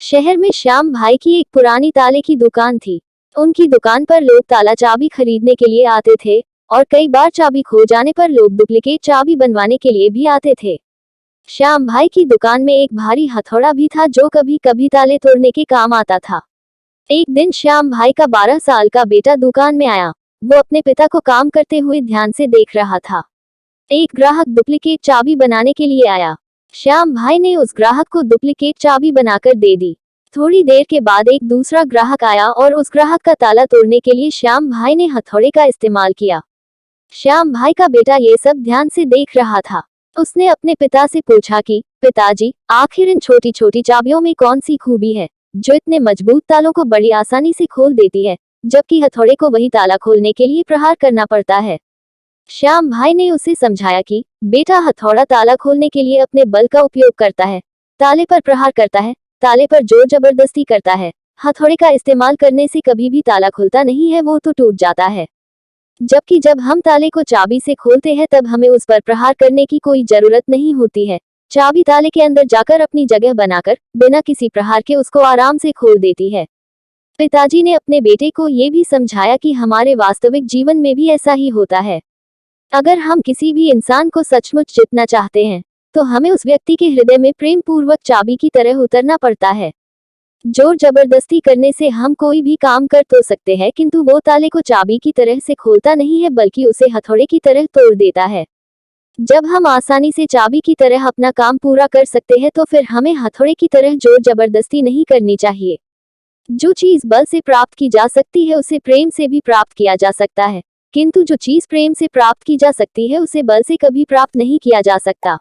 शहर में श्याम भाई की एक पुरानी ताले की दुकान थी। उनकी दुकान पर लोग ताला चाबी खरीदने के लिए आते थे और कई बार चाबी खो जाने पर लोग डुप्लीकेट चाबी बनवाने के लिए भी आते थे। श्याम भाई की दुकान में एक भारी हथौड़ा भी था जो कभी कभी ताले तोड़ने के काम आता था। एक दिन श्याम भाई का 12 साल का बेटा दुकान में आया। वो अपने पिता को काम करते हुए ध्यान से देख रहा था। एक ग्राहक डुप्लीकेट चाबी बनाने के लिए आया। श्याम भाई ने उस ग्राहक को डुप्लीकेट चाबी बनाकर दे दी। थोड़ी देर के बाद एक दूसरा ग्राहक आया और उस ग्राहक का ताला तोड़ने के लिए श्याम भाई ने हथौड़े का इस्तेमाल किया। श्याम भाई का बेटा ये सब ध्यान से देख रहा था। उसने अपने पिता से पूछा कि पिताजी, आखिर इन छोटी छोटी चाबियों में कौन सी खूबी है जो इतने मजबूत तालों को बड़ी आसानी से खोल देती है, जबकि हथौड़े को वही ताला खोलने के लिए प्रहार करना पड़ता है। श्याम भाई ने उसे समझाया कि बेटा, हथौड़ा ताला खोलने के लिए अपने बल का उपयोग करता है, ताले पर प्रहार करता है, ताले पर जोर जबरदस्ती करता है। हथौड़े का इस्तेमाल करने से कभी भी ताला खुलता नहीं है, वो तो टूट जाता है। जबकि जब हम ताले को चाबी से खोलते हैं तब हमें उस पर प्रहार करने की कोई जरूरत नहीं होती है। चाबी ताले के अंदर जाकर अपनी जगह बनाकर बिना किसी प्रहार के उसको आराम से खोल देती है। पिताजी ने अपने बेटे को ये भी समझाया कि हमारे वास्तविक जीवन में भी ऐसा ही होता है। अगर हम किसी भी इंसान को सचमुच जीतना चाहते हैं तो हमें उस व्यक्ति के हृदय में प्रेम पूर्वक चाबी की तरह उतरना पड़ता है। जोर जबरदस्ती करने से हम कोई भी काम कर तो सकते हैं, किंतु वो ताले को चाबी की तरह से खोलता नहीं है, बल्कि उसे हथौड़े की तरह तोड़ देता है। जब हम आसानी से चाबी की तरह अपना काम पूरा कर सकते हैं तो फिर हमें हथौड़े की तरह जोर जबरदस्ती नहीं करनी चाहिए। जो चीज बल से प्राप्त की जा सकती है उसे प्रेम से भी प्राप्त किया जा सकता है, किंतु जो चीज प्रेम से प्राप्त की जा सकती है उसे बल से कभी प्राप्त नहीं किया जा सकता।